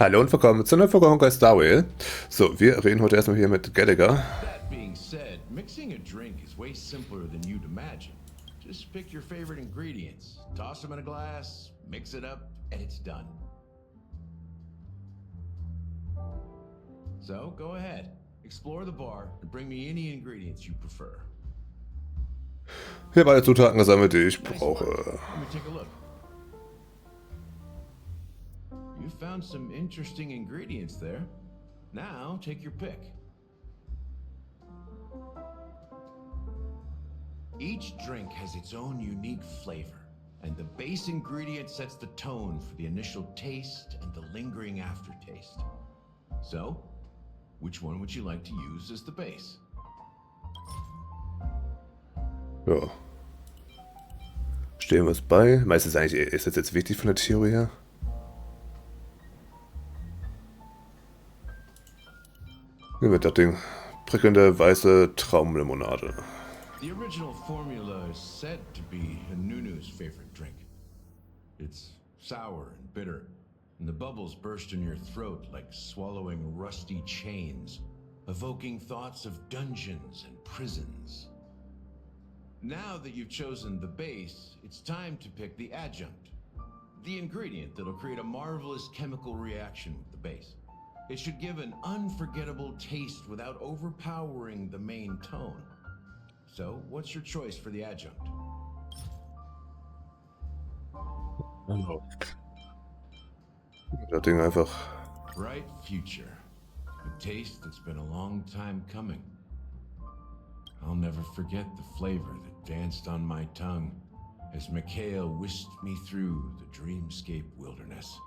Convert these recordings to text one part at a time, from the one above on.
Hallo und willkommen zu einer Folge Honkai Star Rail. So, wir reden heute erstmal hier mit Gallagher. That being said, mixing a drink is way simpler than you'd imagine. Just pick your favorite ingredients, toss them in a glass, mix it up, and it's done. So, go ahead. Explore the bar and bring me any ingredients you prefer. Hier beide Zutaten gesammelt, die ich Nice brauche. work. Let me take a look. You found some interesting ingredients there. Now, take your pick. Each drink has its own unique flavor, and the base ingredient sets the tone for the initial taste and the lingering aftertaste. So, which one would you like to use as the base? Ja. Stehen wir es bei. Meistens eigentlich, ist das jetzt wichtig von der Theorie her? Hier wird das Ding. Prickelnde weiße Traumlimonade. The original formula is said to be Nunu's favorite drink. It's sour and bitter, and the bubbles burst in your throat like swallowing rusty chains, evoking thoughts of dungeons and prisons. Now that you've chosen the base, it's time to pick the adjunct, the ingredient that'll create a marvelous chemical reaction with the base. It should give an unforgettable taste without overpowering the main tone. So, what's your choice for the adjunct? Das Ding einfach. Bright future. A taste that's been a long time coming. I'll never forget the flavor that danced on my tongue as Mikhail whisked me through the dreamscape wilderness.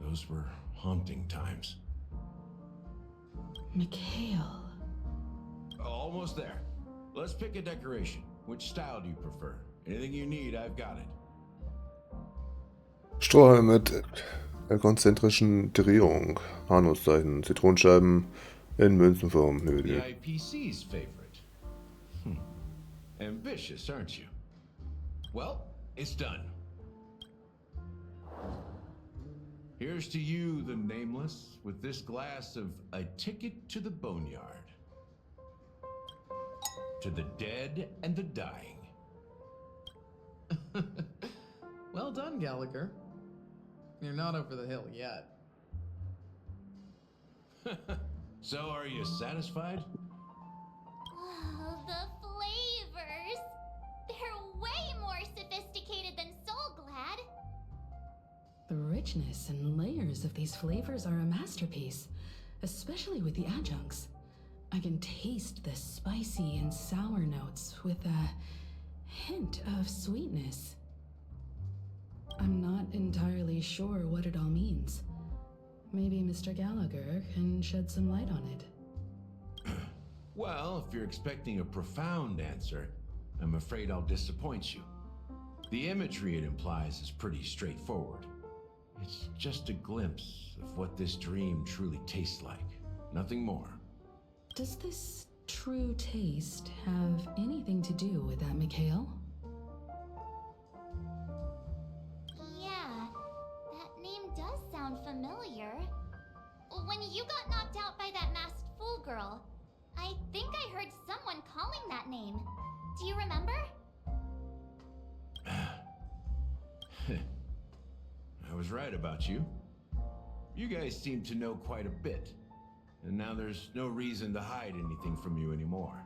Those were haunting times. Mikhail. Almost there. Let's pick a decoration. Which style do you prefer? Anything you need, I've got it. Strohhalm mit konzentrischen Drehung. Hanuszeichen. Zitronenscheiben in Münzenform. Nö, The nö. IPC's favorite. Ambitious, aren't you? Well, it's done. Here's to you, the nameless, with this glass of a ticket to the boneyard. To the dead and the dying. Well done, Gallagher. You're not over the hill yet. So, are you satisfied? Oh, the flavors! They're way more sophisticated than Soul Glad. The richness and layers of these flavors are a masterpiece, especially with the adjuncts. I can taste the spicy and sour notes with a hint of sweetness. I'm not entirely sure what it all means. Maybe Mr. Gallagher can shed some light on it. Well, if you're expecting a profound answer, I'm afraid I'll disappoint you. The imagery it implies is pretty straightforward. It's just a glimpse of what this dream truly tastes like. Nothing more. Does this true taste have anything to do with that, Mikhail? Yeah, that name does sound familiar. When you got knocked out by that masked fool girl, I think I heard someone calling that name. Do you remember? I was right about you. You guys seem to know quite a bit. And now there's no reason to hide anything from you anymore.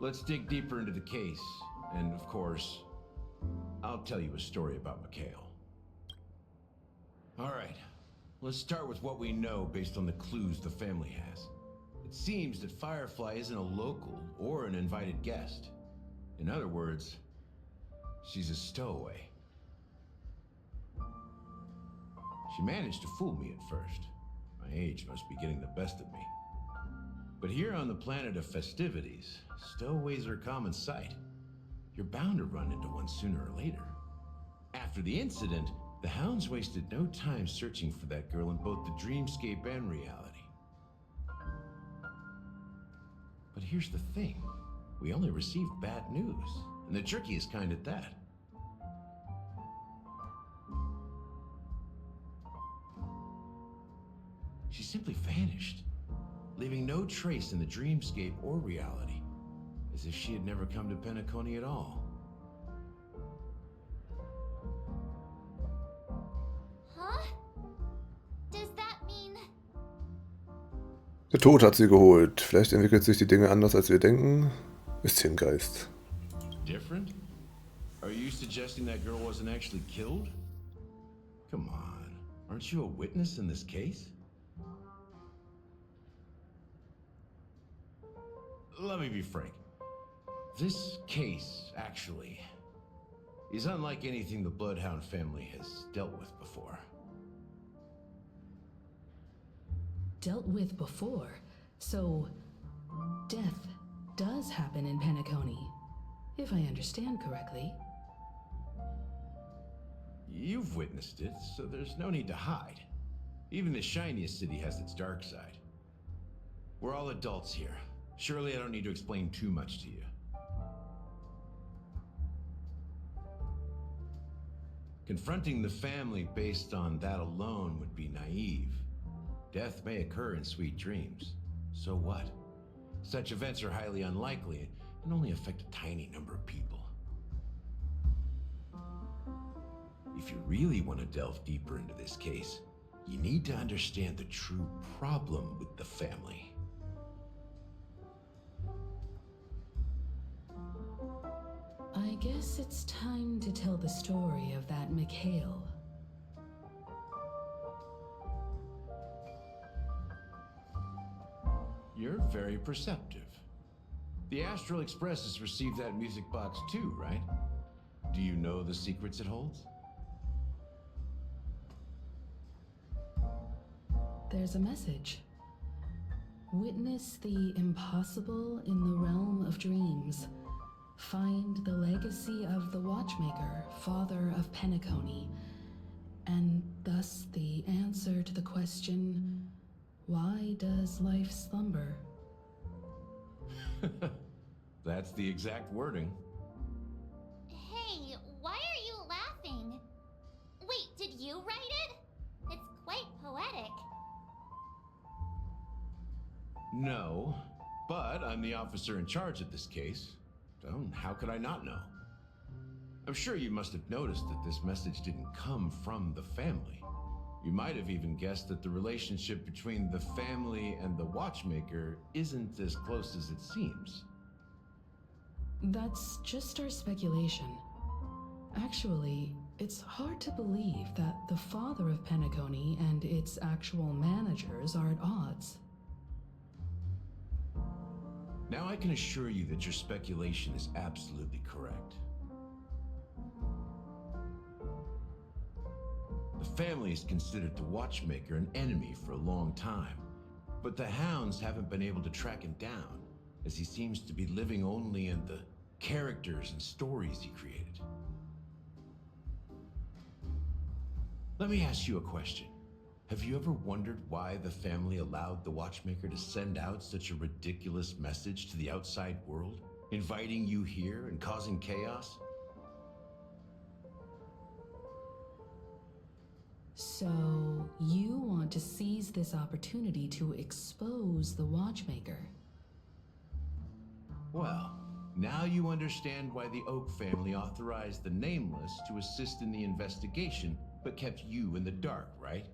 Let's dig deeper into the case. And of course, I'll tell you a story about Mikhail. All right, let's start with what we know based on the clues the family has. It seems that Firefly isn't a local or an invited guest. In other words, she's a stowaway. She managed to fool me at first. My age must be getting the best of me. But here on the planet of festivities, stowaways are a common sight. You're bound to run into one sooner or later. After the incident, the hounds wasted no time searching for that girl in both the dreamscape and reality. But here's the thing. We only received bad news, and the trickiest kind at that. she simply vanished, leaving no trace in the dreamscape or reality, as if she had never come to Penacony at all. Huh? Does that mean... Der Tod hat sie geholt. Vielleicht entwickelt sich die Dinge anders, als wir denken. Ist hier ein Geist. Different? Are you suggesting that girl wasn't actually killed? Come on, aren't you a witness in this case? Let me be frank. This case, actually, is unlike anything the Bloodhound family has dealt with before. Dealt with before, so death does happen in Penacony, if I understand correctly. You've witnessed it, so there's no need to hide. Even the shiniest city has its dark side. We're all adults here. Surely I don't need to explain too much to you. Confronting the family based on that alone would be naive. Death may occur in sweet dreams. So what? Such events are highly unlikely and only affect a tiny number of people. If you really want to delve deeper into this case, you need to understand the true problem with the family. I guess it's time to tell the story of that Mikhail. You're very perceptive. The Astral Express has received that music box too, right? Do you know the secrets it holds? There's a message. Witness the impossible in the realm of dreams. Find the legacy of the Watchmaker, father of Penacony, and thus the answer to the question, why does life slumber? That's the exact wording. Hey, why are you laughing? Wait, did you write it? It's quite poetic. No, but I'm the officer in charge of this case. So how could I not know? I'm sure you must have noticed that this message didn't come from the family. You might have even guessed that the relationship between the family and the Watchmaker isn't as close as it seems. That's just our speculation. Actually, it's hard to believe that the father of Penacony and its actual managers are at odds. Now I can assure you that your speculation is absolutely correct. The family has considered the Watchmaker an enemy for a long time, but the hounds haven't been able to track him down, as he seems to be living only in the characters and stories he created. Let me ask you a question. Have you ever wondered why the family allowed the Watchmaker to send out such a ridiculous message to the outside world, inviting you here and causing chaos? So, you want to seize this opportunity to expose the Watchmaker? Well, now you understand why the Oak family authorized the Nameless to assist in the investigation, but kept you in the dark, right?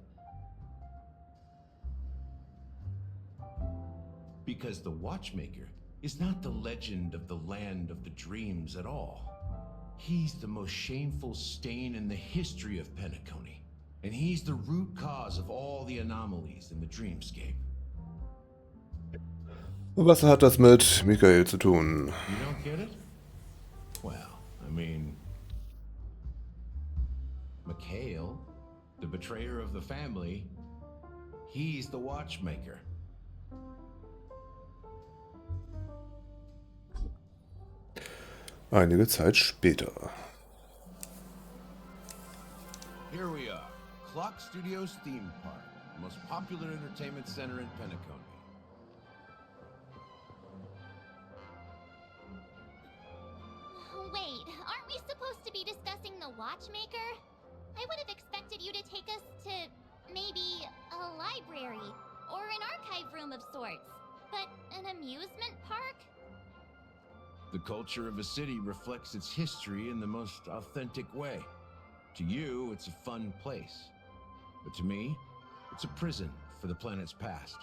Because the Watchmaker is not the legend of the land of the dreams at all. He's the most shameful stain in the history of Penacony, and he's the root cause of all the anomalies in the dreamscape. Und was hat das mit Michael zu tun? You don't get it? Well, I mean, Mikhail, the betrayer of the family, he's the Watchmaker. Einige Zeit später. Here we are, Clock Studios theme park, the most popular entertainment center in Penacony. Wait, aren't we supposed to be discussing the Watchmaker? I would have expected you to take us to maybe a library of sorts. But an amusement park? The culture of a city reflects its history in the most authentic way. To you, it's a fun place. But to me, it's a prison for the planet's past.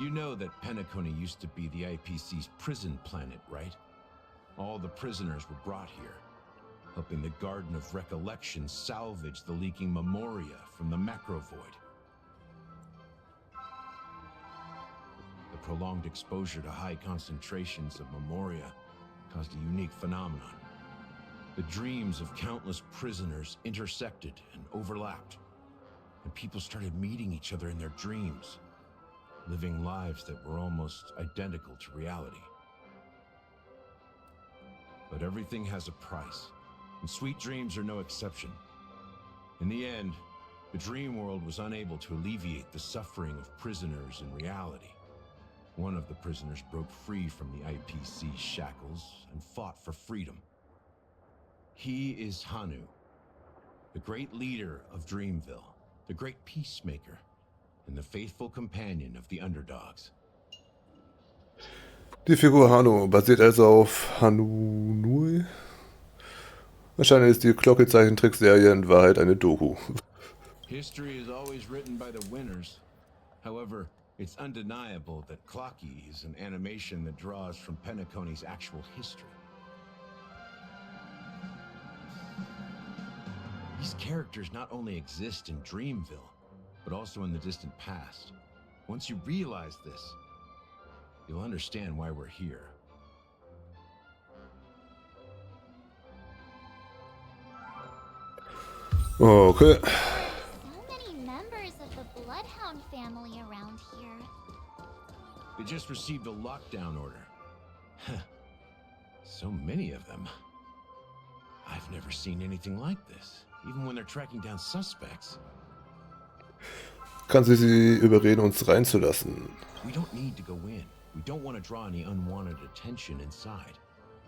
You know that Penacony used to be the IPC's prison planet, right? All the prisoners were brought here, helping the Garden of Recollection salvage the leaking memoria from the macrovoid. The prolonged exposure to high concentrations of memoria caused a unique phenomenon. The dreams of countless prisoners intersected and overlapped, and people started meeting each other in their dreams, living lives that were almost identical to reality. But everything has a price, and sweet dreams are no exception. In the end, the dream world was unable to alleviate the suffering of prisoners in reality. One of the prisoners broke free from the IPC's shackles and fought for freedom. He is Hanu, the great leader of Dreamville, the great peacemaker, and the faithful companion of the underdogs. Die Figur Hano basiert also auf Hanunui. Wahrscheinlich ist die Glocke-Zeichentrickserie in Wahrheit eine Doku. History is always written by the winners. However, it's undeniable that Clocky is an animation that draws from Penacony's actual history. These characters not only exist in Dreamville, but also in the distant past. Once you realize this, you'll understand why we're here. Okay. So many members of the Bloodhound family around here. They just received a lockdown order. So many of them. I've never seen anything like this, even when they're tracking down suspects. Kann sie überreden, uns reinzulassen? We don't need to go in. We don't want to draw any unwanted attention inside.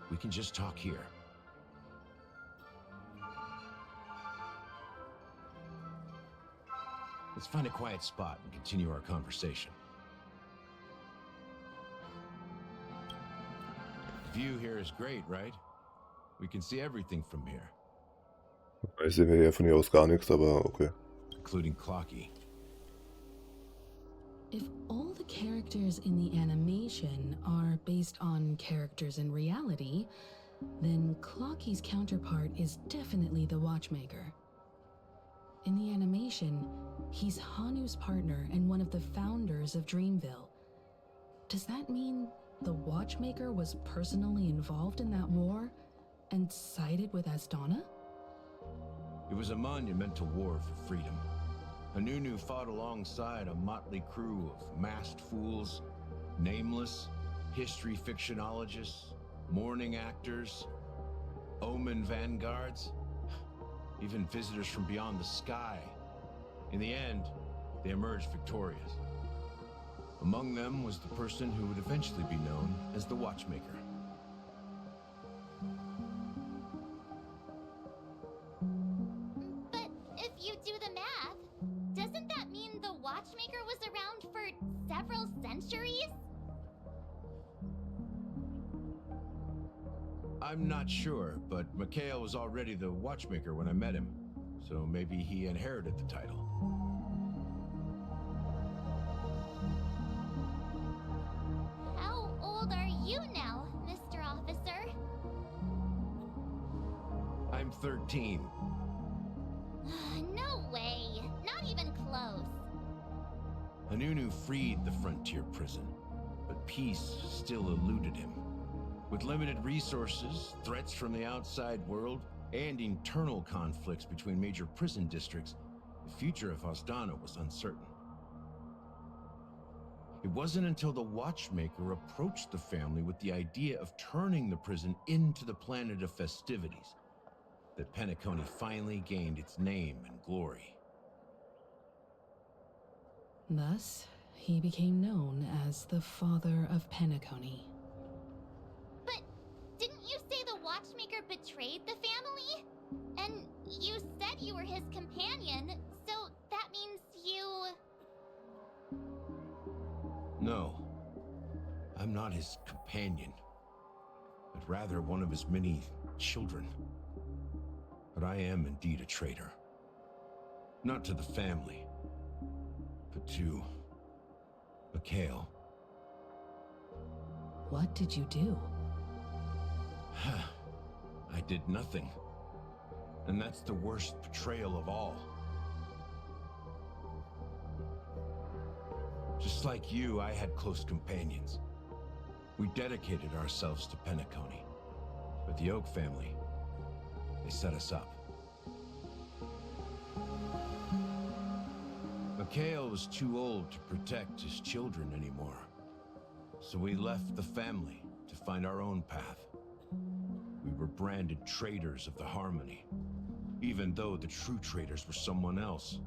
We can just talk here. Let's find a quiet spot and continue our conversation. The view here is great, right? We can see everything from here. Ich sehe hier von hier aus gar nichts, aber okay. Including Clocky. If all the characters in the animation are based on characters in reality, then Clocky's counterpart is definitely the Watchmaker. In the animation, he's Hanu's partner and one of the founders of Dreamville. Does that mean the Watchmaker was personally involved in that war and sided with Astana? It was a monumental war for freedom. Hanunu fought alongside a motley crew of masked fools, nameless, history fictionologists, mourning actors, omen vanguards, even visitors from beyond the sky. In the end, they emerged victorious. Among them was the person who would eventually be known as the Watchmaker. But if you do the math, doesn't that mean the Watchmaker was around for several centuries? I'm not sure, but Mikhail was already the Watchmaker when I met him, so maybe he inherited the title. How old are you now, Mr. Officer? I'm 13. No way. Not even close. Hanunu freed the frontier prison, but peace still eluded him. With limited resources, threats from the outside world, and internal conflicts between major prison districts, the future of Astana was uncertain. It wasn't until the Watchmaker approached the family with the idea of turning the prison into the planet of festivities that Penacony finally gained its name and glory. Thus, he became known as the Father of Penacony. But didn't you say the Watchmaker betrayed the family? And you said you were his companion, so that means you... No, I'm not his companion, but rather one of his many children. But I am indeed a traitor. Not to the family, but to Mikhail. What did you do? I did nothing. And that's the worst betrayal of all. Just like you, I had close companions. We dedicated ourselves to Penacony. But the Oak family, they set us up. Mikhail was too old to protect his children anymore. So we left the family to find our own path. We were branded traitors of the Harmony, even though the true traitors were someone else.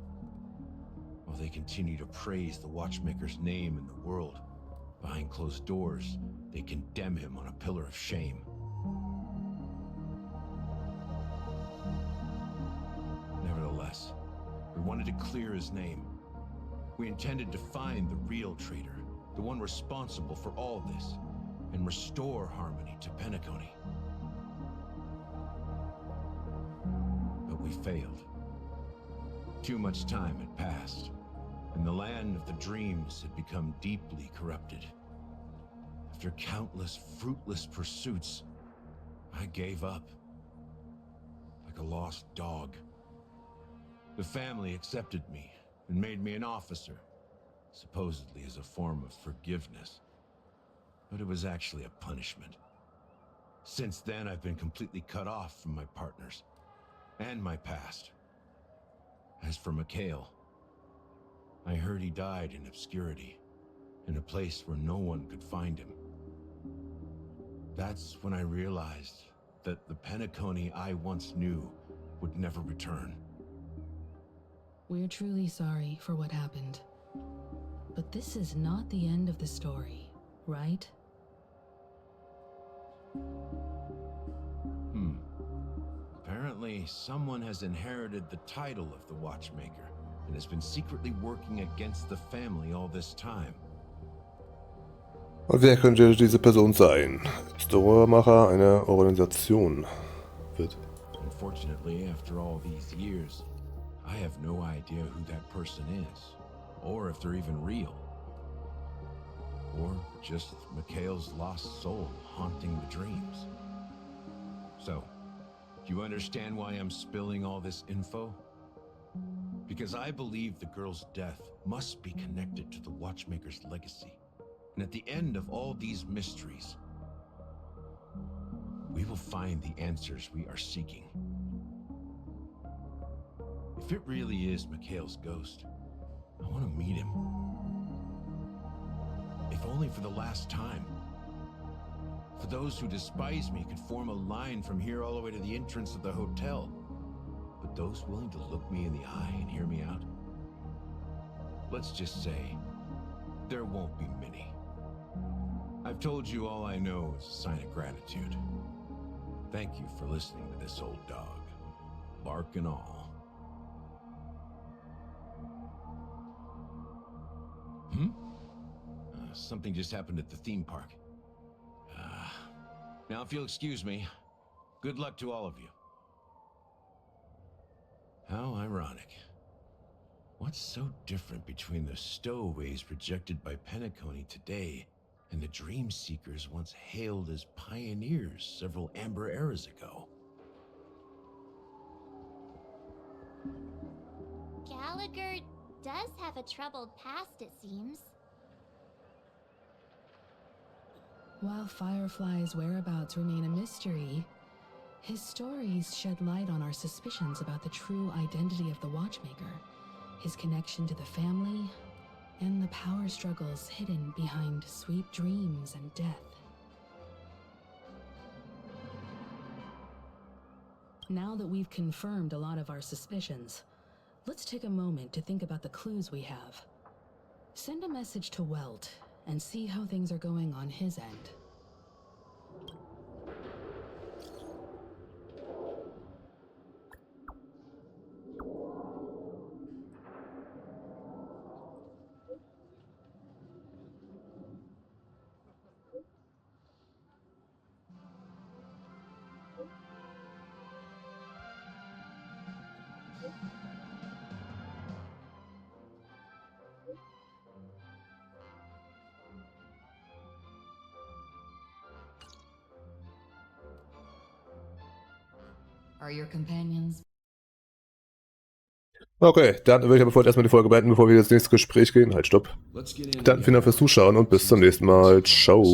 While they continue to praise the Watchmaker's name in the world, behind closed doors, they condemn him on a pillar of shame. Nevertheless, we wanted to clear his name. We intended to find the real traitor, the one responsible for all this, and restore harmony to Penacony. But we failed. Too much time had passed, and the land of the dreams had become deeply corrupted. After countless fruitless pursuits, I gave up. Like a lost dog. The family accepted me and made me an officer, supposedly as a form of forgiveness. But it was actually a punishment. Since then, I've been completely cut off from my partners and my past. As for Mikhail, I heard he died in obscurity, in a place where no one could find him. That's when I realized that the Penacony I once knew would never return. We're truly sorry for what happened. But this is not the end of the story, right? Apparently, someone has inherited the title of the Watchmaker and has been secretly working against the family all this time. Und wer könnte diese Person sein? Ist der Uhrenmacher einer Organisation? Wird. Unfortunately, after all these years, I have no idea who that person is, or if they're even real. Or just Mikhail's lost soul haunting the dreams. So, do you understand why I'm spilling all this info? Because I believe the girl's death must be connected to the Watchmaker's legacy. And at the end of all these mysteries, we will find the answers we are seeking. If it really is Mikhail's ghost, I want to meet him. If only for the last time. For those who despise me could form a line from here all the way to the entrance of the hotel. But those willing to look me in the eye and hear me out? Let's just say, there won't be many. I've told you all I know is a sign of gratitude. Thank you for listening to this old dog. Bark and all. Something just happened at the theme park. Now, if you'll excuse me, good luck to all of you. How ironic. What's so different between the stowaways rejected by Penacony today and the dream seekers once hailed as pioneers several amber eras ago? Gallagher does have a troubled past, it seems. While Firefly's whereabouts remain a mystery, his stories shed light on our suspicions about the true identity of the Watchmaker, his connection to the family, and the power struggles hidden behind sweet dreams and death. Now that we've confirmed a lot of our suspicions, let's take a moment to think about the clues we have. Send a message to Welt and see how things are going on his end. Are your companions? Okay, dann würde ich aber vorher erstmal die Folge beenden, bevor wir ins nächste Gespräch gehen. Halt, stopp. Let's get in. Dann vielen Dank fürs Zuschauen und bis zum nächsten Mal. Ciao.